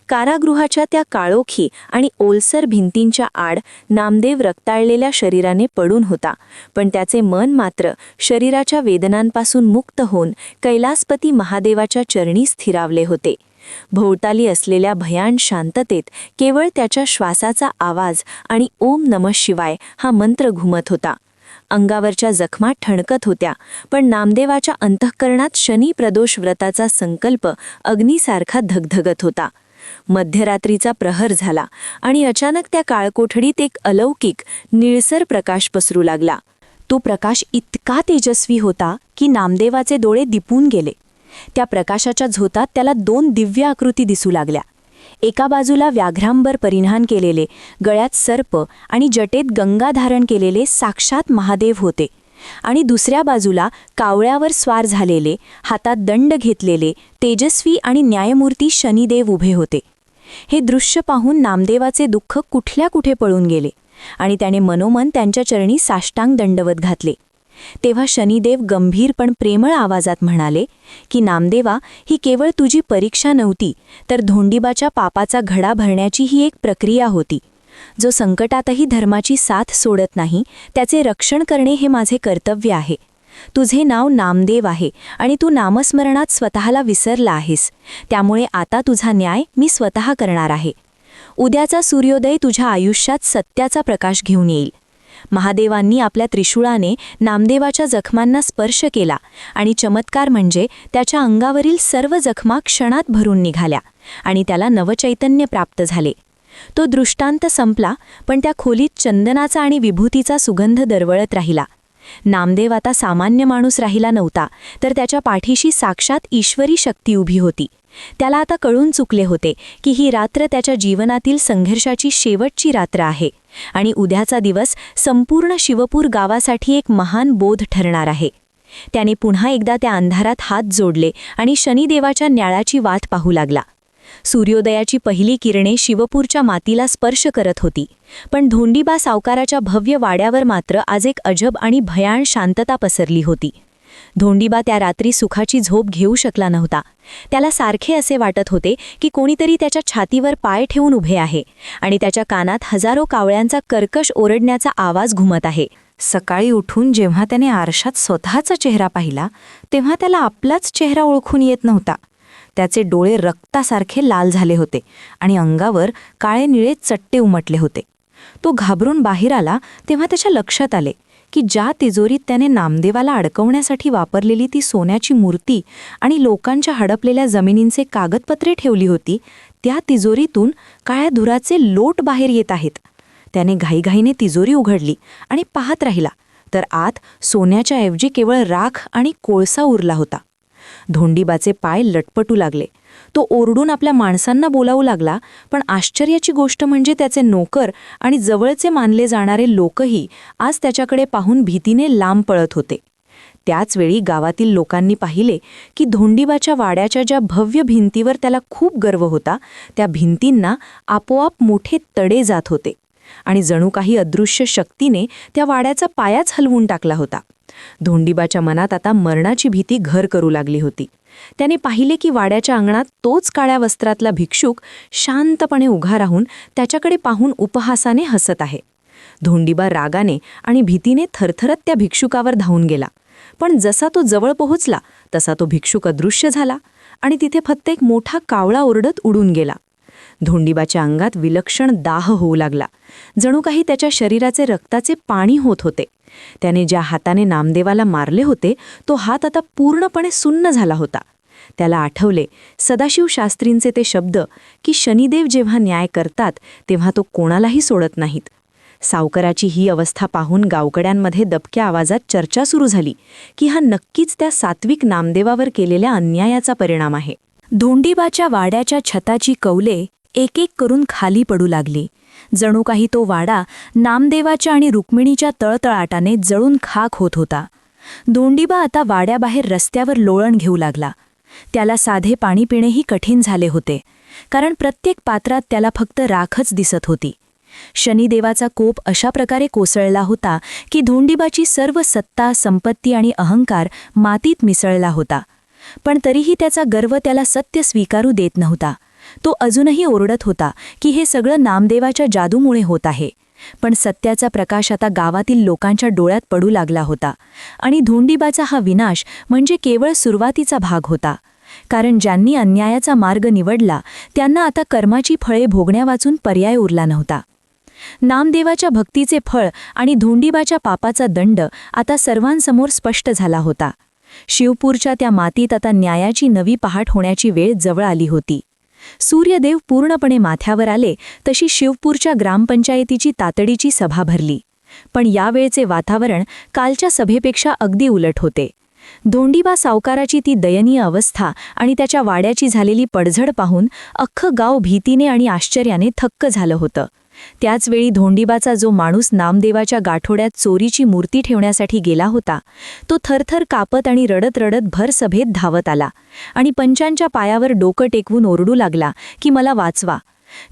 कारागृहाच्या त्या काळोखी आणि ओलसर भिंतींच्या आड नामदेव रक्ताळलेल्या शरीराने पडून होता, पण त्याचे मन मात्र शरीराच्या वेदनांपासून मुक्त होऊन कैलासपती महादेवाच्या चरणी स्थिरावले होते. भोवताली असलेल्या भयान शांततेत केवळ त्याच्या श्वासाचा आवाज आणि ओम नमः शिवाय हा मंत्र घुमत होता. अंगावरच्या जखमा ठणकत होत्या, पण नामदेवाच्या अंतःकरणात शनी प्रदोष व्रताचा संकल्प अग्नीसारखा धगधगत होता. मध्यरात्रीचा प्रहर झाला आणि अचानक त्या काळकोठडीत एक अलौकिक निळसर प्रकाश पसरू लागला. तो प्रकाश इतका तेजस्वी होता की नामदेवाचे डोळे दिपून गेले. त्या प्रकाशाच्या झोतात त्याला 2 दिव्य आकृती दिसू लागल्या. एका बाजूला व्याघ्रांबर परिधान केलेले, गळ्यात सर्प आणि जटेत गंगा धारण केलेले साक्षात महादेव होते आणि दुसऱ्या बाजूला कावळ्यावर स्वार झालेले, हातात दंड घेतलेले तेजस्वी आणि न्यायमूर्ती शनिदेव उभे होते. हे दृश्य पाहून नामदेवाचे दुःख कुठल्या कुठे पळून गेले आणि त्याने मनोमन त्यांच्या चरणी साष्टांग दंडवत घातले. तेव्हा शनिदेव गंभीर पण प्रेमळ आवाजात म्हणाले की नामदेवा, ही केवळ तुझी परीक्षा नव्हती, तर धोंडीबाच्या पापाचा घडा भरण्याची ही एक प्रक्रिया होती. जो संकटातही धर्माची साथ सोडत नाही त्याचे रक्षण करणे हे माझे कर्तव्य आहे. तुझे नाव नामदेव आहे आणि तू नामस्मरणात स्वतःला विसरला आहेस, त्यामुळे आता तुझा न्याय मी स्वतः करणार आहे. उद्याचा सूर्योदय तुझ्या आयुष्यात सत्याचा प्रकाश घेऊन येईल. महादेवांनी आपल्या त्रिशूळाने नामदेवाच्या जखमांना स्पर्श केला आणि चमत्कार म्हणजे त्याच्या अंगावरील सर्व जखमा क्षणात भरून निघाल्या आणि त्याला नवचैतन्य प्राप्त झाले. तो दृष्टांत संपला, पण त्या खोलीत चंदनाचा आणि विभूतीचा सुगंध दरवळत राहिला. नामदेव आता सामान्य माणूस राहिला नव्हता, तर त्याच्या पाठीशी साक्षात ईश्वरी शक्ती उभी होती. त्याला आता कळून चुकले होते की ही रात्र त्याच्या जीवनातील संघर्षाची शेवटची रात्र आहे आणि उद्याचा दिवस संपूर्ण शिवपूर गावासाठी एक महान बोध ठरणार आहे. त्याने पुन्हा एकदा त्या अंधारात हात जोडले आणि शनिदेवाच्या न्याळाची वाट पाहू लागला. सूर्योदयाची पहिली किरणे शिवपूरच्या मातीला स्पर्श करत होती, पण धोंडीबा सावकाराच्या भव्य वाड्यावर मात्र आज एक अजब आणि भयान शांतता पसरली होती. धोंडीबा त्या रात्री सुखाची झोप घेऊ शकला नव्हता. त्याला सारखे असे वाटत होते की कोणीतरी त्याच्या छातीवर पाय ठेवून उभे आहे आणि त्याच्या कानात हजारो कावळ्यांचा कर्कश ओरडण्याचा आवाज घुमत आहे. सकाळी उठून जेव्हा त्याने आरशात स्वतःचा चेहरा पाहिला तेव्हा त्याला आपलाच चेहरा ओळखून येत नव्हता. त्याचे डोळे रक्तासारखे लाल झाले होते आणि अंगावर काळे निळे चट्टे उमटले होते. तो घाबरून बाहेर आला तेव्हा त्याच्या लक्षात आले की ज्या तिजोरीत त्याने नामदेवाला अडकवण्यासाठी वापरलेली ती सोन्याची मूर्ती आणि लोकांच्या हडपलेल्या जमिनींचे कागदपत्रे ठेवली होती, त्या तिजोरीतून काळ्या धुराचे लोट बाहेर येत आहेत. त्याने घाईघाईने तिजोरी उघडली आणि पाहत राहिला, तर आत सोन्याच्या ऐवजी केवळ राख आणि कोळसा उरला होता. धोंडीबाचे पाय लटपटू लागले. तो ओरडून आपल्या माणसांना बोलावू लागला, पण आश्चर्याची गोष्ट म्हणजे त्याचे नोकर आणि जवळचे मानले जाणारे लोकही आज त्याच्याकडे पाहून भीतीने लांब पळत होते. त्याचवेळी गावातील लोकांनी पाहिले की धोंडीबाच्या वाड्याच्या ज्या भव्य भिंतीवर त्याला खूप गर्व होता, त्या भिंतींना आपोआप मोठे तडे जात होते आणि जणू काही अदृश्य शक्तीने त्या वाड्याचा पायाच हलवून टाकला होता. धोंडीबाच्या मनात आता मरणाची भीती घर करू लागली होती. त्याने पाहिले की वाड्याच्या अंगणात तोच काळ्या वस्त्रातला भिक्षुक शांतपणे उभा राहून त्याच्याकडे पाहून उपहासाने हसत आहे. धोंडीबा रागाने आणि भीतीने थरथरत त्या भिक्षुकावर धावून गेला, पण जसा तो जवळ पोहोचला तसा तो भिक्षुक अदृश्य झाला आणि तिथे फक्त एक मोठा कावळा ओरडत उडून गेला. धोंडीबाच्या अंगात विलक्षण दाह होऊ लागला, जणू काही त्याच्या शरीराचे रक्ताचे पाणी होत होते. त्याने ज्या हाताने नामदेवाला मारले होते तो हात आता पूर्णपणे सुन्न झाला होता. त्याला आठवले सदाशिव शास्त्रींचे ते शब्द की शनिदेव जेव्हा न्याय करतात तेव्हा तो कोणालाही सोडत नाहीत. सावकाराची ही अवस्था पाहून गावकड्यांमध्ये दबक्या आवाजात चर्चा सुरू झाली की हा नक्कीच त्या सात्विक नामदेवावर केलेल्या अन्यायाचा परिणाम आहे. धोंडीबाच्या वाड्याच्या छताची कौले एक एक करून खाली पडू लागली. जणू काही तो वाडा नामदेवाच्या आणि रुक्मिणीच्या तळतळाटाने जळून खाक होत होता. धोंडीबा आता वाड्याबाहेर रस्त्यावर लोळण घेऊ लागला. त्याला साधे पाणी पिणेही कठीण झाले होते, कारण प्रत्येक पात्रात त्याला फक्त राखच दिसत होती. शनिदेवाचा कोप अशा प्रकारे कोसळला होता की धोंडीबाची सर्व सत्ता, संपत्ती आणि अहंकार मातीत मिसळला होता. पण तरीही त्याचा गर्व त्याला सत्य स्वीकारू देत नव्हता. तो अजूनही ओरडत होता की हे सगळं नामदेवाच्या जादूमुळे होत आहे. पण सत्याचा प्रकाश आता गावातील लोकांच्या डोळ्यात पडू लागला होता आणि धोंडीबाचा हा विनाश म्हणजे केवळ सुरुवातीचा भाग होता. कारण ज्यांनी अन्यायाचा मार्ग निवडला त्यांना आता कर्माची फळे भोगण्यावाचून पर्याय उरला नव्हता. नामदेवाच्या भक्तीचे फळ आणि धोंडीबाच्या पापाचा दंड आता सर्वांसमोर स्पष्ट झाला होता. शिवपूरच्या त्या मातीत आता न्यायाची नवी पहाट होण्याची वेळ जवळ आली होती. सूर्यदेव पूर्णपणे माथ्यावर आले तशी शिवपूरच्या ग्रामपंचायतीची तातडीची सभा भरली. पण यावेळचे वातावरण कालच्या सभेपेक्षा अगदी उलट होते. धोंडीबा सावकाराची ती दयनीय अवस्था आणि त्याच्या वाड्याची झालेली पडझड पाहून अख्खं गाव भीतीने आणि आश्चर्याने थक्क झालं होतं. त्याचवेळी धोंडीबाचा जो माणूस नामदेवाच्या गाठोड्यात चोरीची मूर्ती ठेवण्यासाठी गेला होता तो थरथर कापत आणि रडत रडत भर सभेत धावत आला आणि पंचांच्या पायावर डोकं टेकवून ओरडू लागला की मला वाचवा.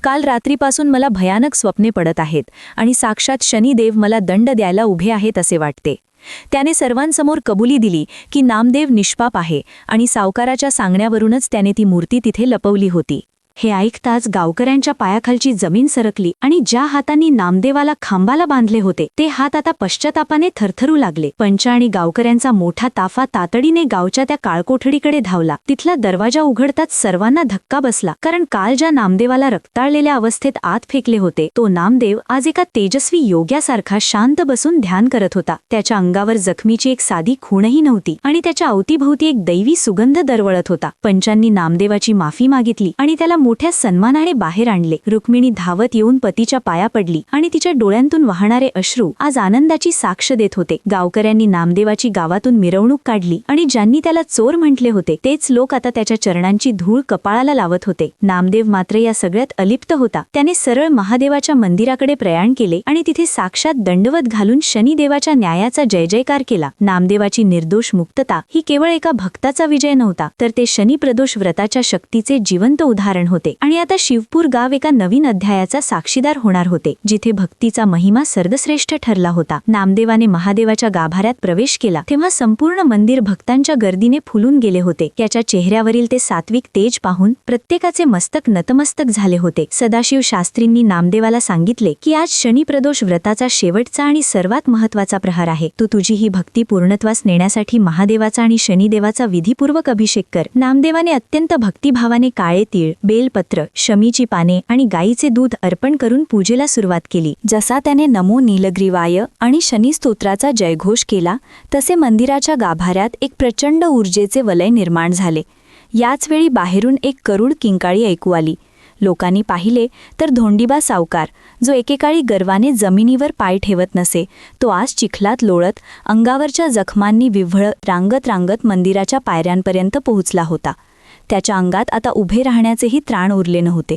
काल रात्रीपासून मला भयानक स्वप्ने पडत आहेत आणि साक्षात शनिदेव मला दंड द्यायला उभे आहेत असे वाटते. त्याने सर्वांसमोर कबुली दिली की नामदेव निष्पाप आहे आणि सावकाराच्या सांगण्यावरूनच त्याने ती मूर्ती तिथे लपवली होती. हे ऐकताच गावकऱ्यांच्या पायाखालची जमीन सरकली आणि ज्या हातांनी नामदेवाला खांबाला बांधले होते ते हात आता पश्चातापाने थरथरू लागले. पंच आणि गावकऱ्यांचा मोठा ताफा तातडीने गावच्या त्या काळकोठडीकडे धावला. तिथला दरवाजा उघडताच सर्वांना धक्का बसला, कारण काल ज्या नामदेवाला रक्ताळलेल्या अवस्थेत आत फेकले होते तो नामदेव आज एका तेजस्वी योग्यासारखा शांत बसून ध्यान करत होता. त्याच्या अंगावर जखमीची एक साधी खूणही नव्हती आणि त्याच्या अवतीभोवती एक दैवी सुगंध दरवळत होता. पंचांनी नामदेवाची माफी मागितली आणि त्याला मोठ्या सन्मानाने बाहेर आणले. रुक्मिणी धावत येऊन पतीच्या पाया पडली आणि तिच्या डोळ्यांतून वाहणारे अश्रू आज आनंदाची साक्ष देत होते. गावकऱ्यांनी नामदेवाची गावातून मिरवणूक काढली आणि ज्यांनी त्याला चोर म्हटले होते तेच लोक आता त्याच्या चरणांची धूळ कपाळाला लावत होते. नामदेव मात्र या सगळ्यात अलिप्त होता. त्याने सरळ महादेवाच्या मंदिराकडे प्रयाण केले आणि तिथे साक्षात दंडवत घालून शनिदेवाच्या न्यायाचा जय जयकार केला. नामदेवाची निर्दोष मुक्तता ही केवळ एका भक्ताचा विजय नव्हता, तर ते शनिप्रदोष व्रताच्या शक्तीचे जिवंत उदाहरण होते. आणि आता शिवपूर गाव एका नवीन अध्यायाचा साक्षीदार होणार होते, जिथे भक्तीचा महिमा सर्वश्रेष्ठ ठरला होता. नामदेवाने महादेवाच्या गाभाऱ्यात प्रवेश केला तेव्हा संपूर्ण मंदिर भक्तांच्या गर्दीने फुलून गेले होते. त्याच्या चेहऱ्यावरील ते सात्विक तेज पाहून प्रत्येकाचे मस्तक नतमस्तक झाले होते. सदाशिव शास्त्रींनी नामदेवाला सांगितले की आज शनिप्रदोष व्रताचा शेवटचा आणि सर्वात महत्त्वाचा प्रहर आहे. तू तुझी ही भक्ती पूर्णत्वास नेण्यासाठी महादेवाचा आणि शनिदेवाचा विधीपूर्वक अभिषेक कर. नामदेवाने अत्यंत भक्तिभावाने काळे तीळ, बेलपत्र, शमीची पाने आणि गायीचे दूध अर्पण करून पूजेला सुरुवात केली. जसा त्याने नमो नीलग्रीवाय आणि शनिस्तोत्राचा जयघोष केला तसे मंदिराच्या गाभाऱ्यात एक प्रचंड ऊर्जेचे वलय निर्माण झाले. याचवेळी बाहेरून एक करुड किंकाळी ऐकू आली. लोकांनी पाहिले तर धोंडीबा सावकार, जो एकेकाळी गर्वाने जमिनीवर पाय ठेवत नसे, तो आज चिखलात लोळत अंगावरच्या जखमांनी विव्हळ रांगत रांगत मंदिराच्या पायऱ्यांपर्यंत पोहोचला होता. त्याच्या अंगात आता उभे राहण्याचेही त्राण उरले नव्हते.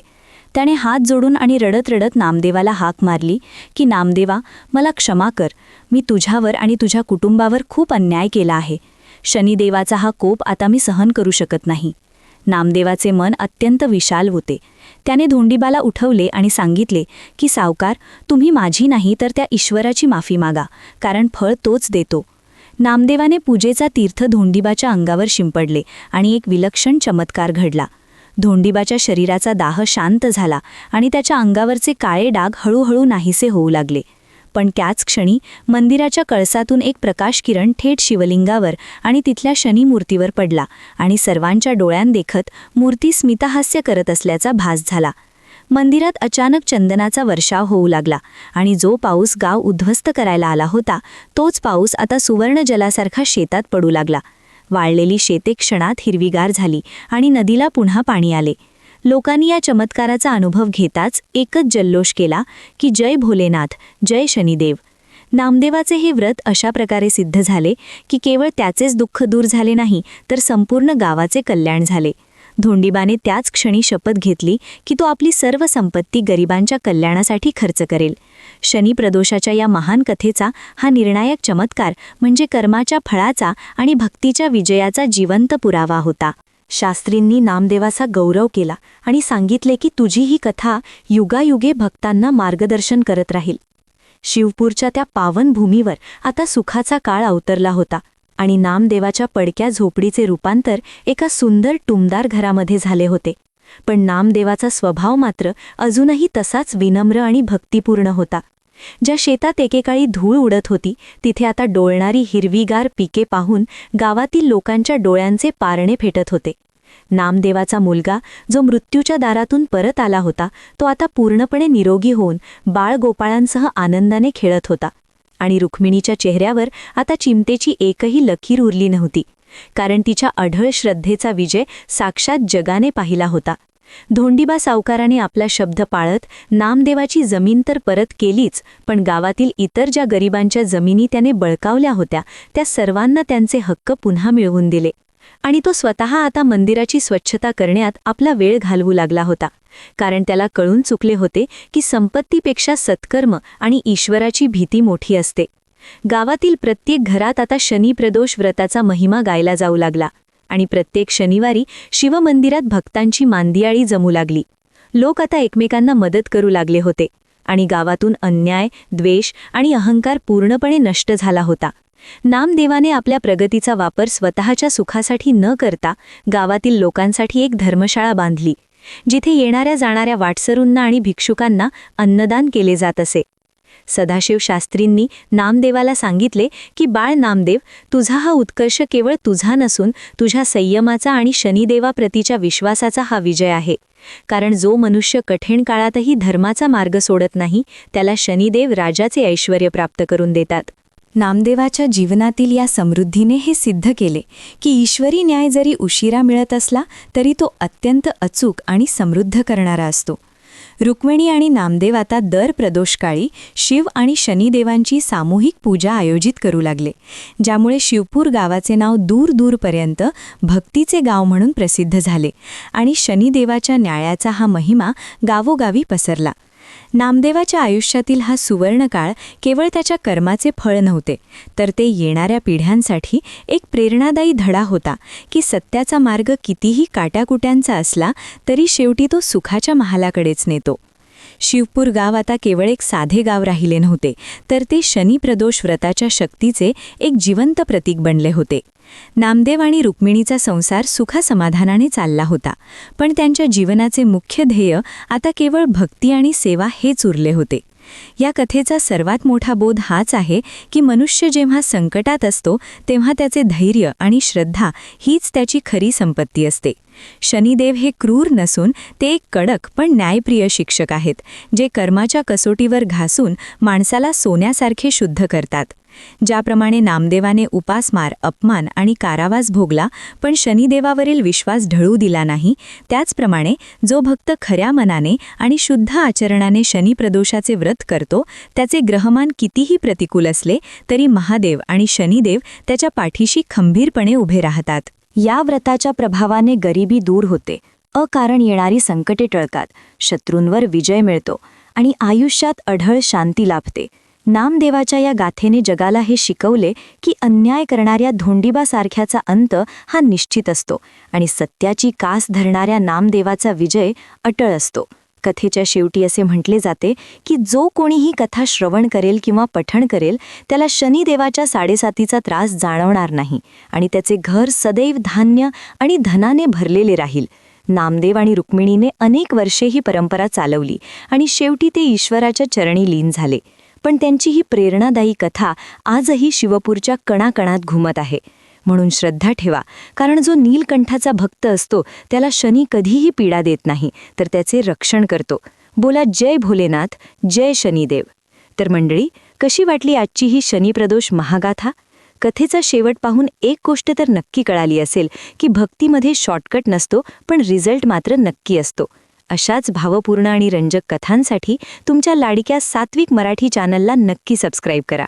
त्याने हात जोडून आणि रडत रडत नामदेवाला हाक मारली की नामदेवा, मला क्षमा कर. मी तुझ्यावर आणि तुझ्या कुटुंबावर खूप अन्याय केला आहे. शनिदेवाचा हा कोप आता मी सहन करू शकत नाही. नामदेवाचे मन अत्यंत विशाल होते. त्याने धोंडीबाला उठवले आणि सांगितले की सावकार, तुम्ही माझी नाही तर त्या ईश्वराची माफी मागा, कारण फळ तोच देतो. नामदेवाने पूजेचा तीर्थ धोंडीबाच्या अंगावर शिंपडले आणि एक विलक्षण चमत्कार घडला. धोंडीबाच्या शरीराचा दाह शांत झाला आणि त्याच्या अंगावरचे काळे डाग हळूहळू नाहीसे होऊ लागले. पण त्याच क्षणी मंदिराच्या कळसातून एक प्रकाश किरण थेट शिवलिंगावर आणि तिथल्या शनिमूर्तीवर पडला आणि सर्वांच्या डोळ्यांदेखत मूर्ती स्मितहास्य करत असल्याचा भास झाला. मंदिरात अचानक चंदनाचा वर्षाव होऊ लागला आणि जो पाऊस गाव उद्ध्वस्त करायला आला होता तोच पाऊस आता सुवर्ण जलासारखा शेतात पडू लागला. वाळलेली शेते क्षणात हिरवीगार झाली आणि नदीला पुन्हा पाणी आले. लोकांनी या चमत्काराचा अनुभव घेताच एकच जल्लोष केला की जय भोलेनाथ, जय शनिदेव. नामदेवाचे हे व्रत अशा प्रकारे सिद्ध झाले की केवळ त्याचेच दुःख दूर झाले नाही तर संपूर्ण गावाचे कल्याण झाले. धोंडीबाने त्याच क्षणी शपथ घेतली की तो आपली सर्व संपत्ती गरिबांच्या कल्याणासाठी खर्च करेल. शनिप्रदोषाच्या या महान कथेचा हा निर्णायक चमत्कार म्हणजे कर्माच्या फळाचा आणि भक्तीच्या विजयाचा जिवंत पुरावा होता. शास्त्रींनी नामदेवाचा गौरव केला आणि सांगितले की तुझी ही कथा युगायुगे भक्तांना मार्गदर्शन करत राहील. शिवपूरच्या त्या पावन भूमीवर आता सुखाचा काळ अवतरला होता आणि नामदेवाच्या पडक्या झोपडीचे रूपांतर एका सुंदर टुमदार घरामध्ये झाले होते. पण नामदेवाचा स्वभाव मात्र अजूनही तसाच विनम्र आणि भक्तिपूर्ण होता. ज्या शेतात एकेकाळी धूळ उडत होती तिथे आता डोलणारी हिरवीगार पिके पाहून गावातील लोकांच्या डोळ्यांचे पारणे फेटत होते. नामदेवाचा मुलगा जो मृत्यूच्या दारातून परत आला होता तो आता पूर्णपणे निरोगी होऊन बाळगोपाळांसह आनंदाने खेळत होता आणि रुक्मिणीच्या चेहऱ्यावर आता चिंतेची एकही लकीर उरली नव्हती, कारण तिच्या अढळ श्रद्धेचा विजय साक्षात जगाने पाहिला होता. धोंडीबा सावकाराने आपला शब्द पाळत नामदेवाची जमीन तर परत केलीच, पण गावातील इतर ज्या गरिबांच्या जमिनी त्याने बळकावल्या होत्या त्या सर्वांना त्यांचे हक्क पुन्हा मिळवून दिले. आणि तो स्वतः आता मंदिराची स्वच्छता करण्यात आपला वेळ घालवू लागला होता, कारण त्याला कळून चुकले होते की संपत्तीपेक्षा सत्कर्म आणि ईश्वराची भीती मोठी असते. गावातील प्रत्येक घरात आता शनिप्रदोष व्रताचा महिमा गायला जाऊ लागला आणि प्रत्येक शनिवारी शिवमंदिरात भक्तांची मांदियाळी जमू लागली. लोक आता एकमेकांना मदत करू लागले होते आणि गावातून अन्याय, द्वेष आणि अहंकार पूर्णपणे नष्ट झाला होता. नामदेवाने आपल्या प्रगतीचा वापर स्वतःच्या सुखासाठी न करता गावातील लोकांसाठी एक धर्मशाळा बांधली, जिथे येणाऱ्या जाणाऱ्या वाटसरूंना आणि भिक्षुकांना अन्नदान केले जात असे. सदाशिव शास्त्रींनी नामदेवाला सांगितले की बाळ नामदेव, तुझा हा उत्कर्ष केवळ तुझा नसून तुझ्या संयमाचा आणि शनिदेवाप्रतीच्या विश्वासाचा हा विजय आहे, कारण जो मनुष्य कठीण काळातही धर्माचा मार्ग सोडत नाही त्याला शनिदेव राजाचे ऐश्वर्य प्राप्त करून देतात. नामदेवाच्या जीवनातील या समृद्धीने हे सिद्ध केले की ईश्वरी न्याय जरी उशिरा मिळत असला तरी तो अत्यंत अचूक आणि समृद्ध करणारा असतो. रुक्मिणी आणि नामदेव आता दर प्रदोषकाळी शिव आणि शनिदेवांची सामूहिक पूजा आयोजित करू लागले, ज्यामुळे शिवपूर गावाचे नाव दूर दूरपर्यंत भक्तीचे गाव म्हणून प्रसिद्ध झाले आणि शनिदेवाच्या न्यायाचा हा महिमा गावोगावी पसरला. नामदेवाच्या आयुष्यातील हा सुवर्णकाळ केवळ त्याच्या कर्माचे फळ नव्हते, तर ते येणाऱ्या पिढ्यांसाठी एक प्रेरणादायी धडा होता की सत्याचा मार्ग कितीही काट्याकुट्यांचा असला तरी शेवटी तो सुखाच्या महालाकडेच नेतो. शिवपूर गाव आता केवळ एक साधे गाव राहिले नव्हते, तर ते शनिप्रदोष व्रताच्या शक्तीचे एक जिवंत प्रतीक बनले होते. नामदेव आणि रुक्मिणीचा संसार सुखासमाधानाने चालला होता, पण त्यांच्या जीवनाचे मुख्य ध्येय आता केवळ भक्ती आणि सेवा हेच उरले होते. या कथेचा सर्वात मोठा बोध हाच आहे की मनुष्य जेव्हा संकटात असतो तेव्हा त्याचे धैर्य आणि श्रद्धा हीच त्याची खरी संपत्ती असते. शनिदेव हे क्रूर नसून ते एक कडक पण न्यायप्रिय शिक्षक आहेत, जे कर्माच्या कसोटीवर घासून माणसाला सोन्यासारखे शुद्ध करतात. ज्याप्रमाणे नामदेवाने उपासमार, अपमान आणि कारावास भोगला पण शनिदेवावरील विश्वास ढळू दिला नाही, त्याचप्रमाणे जो भक्त खऱ्या मनाने आणि शुद्ध आचरणाने शनिप्रदोषाचे व्रत करतो त्याचे ग्रहमान कितीही प्रतिकूल असले तरी महादेव आणि शनिदेव त्याच्या पाठीशी खंबीरपणे उभे राहतात. या व्रताच्या प्रभावाने गरिबी दूर होते, अकारण येणारी संकटे टळतात, शत्रूंवर विजय मिळतो आणि आयुष्यात अढळ शांती लाभते. नामदेवाच्या या गाथेने जगाला हे शिकवले की अन्याय करणाऱ्या धोंडीबासारख्याचा अंत हा निश्चित असतो आणि सत्याची कास धरणाऱ्या नामदेवाचा विजय अटळ असतो. कथेच्या शेवटी असे म्हटले जाते की जो कोणी ही कथा श्रवण करेल किंवा पठण करेल त्याला शनिदेवाच्या 7.5चा त्रास जाणवणार नाही आणि त्याचे घर सदैव धान्य आणि धनाने भरलेले राहील. नामदेव आणि रुक्मिणीने अनेक वर्षे ही परंपरा चालवली आणि शेवटी ते ईश्वराच्या चरणी लीन झाले. पण त्यांची ही प्रेरणादायी कथा आजही शिवपूरच्या कणाकणात घुमत आहे. म्हणून श्रद्धा ठेवा, कारण जो नीलकंठाचा भक्त असतो त्याला शनी कधीही पीडा देत नाही, तर त्याचे रक्षण करतो. बोला जय भोलेनाथ, जय शनिदेव. तर मंडळी, कशी वाटली आजची ही शनिप्रदोष महागाथा? कथेचा शेवट पाहून एक गोष्ट तर नक्की कळाली असेल की भक्तीमध्ये शॉर्टकट नसतो, पण रिझल्ट मात्र नक्की असतो. अशाच भावपूर्ण आणि रंजक कथांसाठी तुमच्या लाडक्या सात्विक मराठी चॅनलला नक्की सबस्क्राईब करा.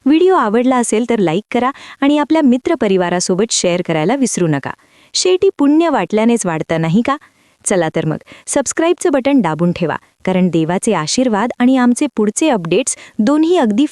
व्हिडिओ आवडला असेल तर लाईक करा आणि आपल्या मित्रपरिवारासोबत शेअर करायला विसरू नका. शेवटी पुण्य वाटल्यानेच वाढतं, नाही का? चला तर मग सबस्क्राईबचं बटन दाबून ठेवा, कारण देवाचे आशीर्वाद आणि आमचे पुढचे अपडेट्स दोन्ही अगदी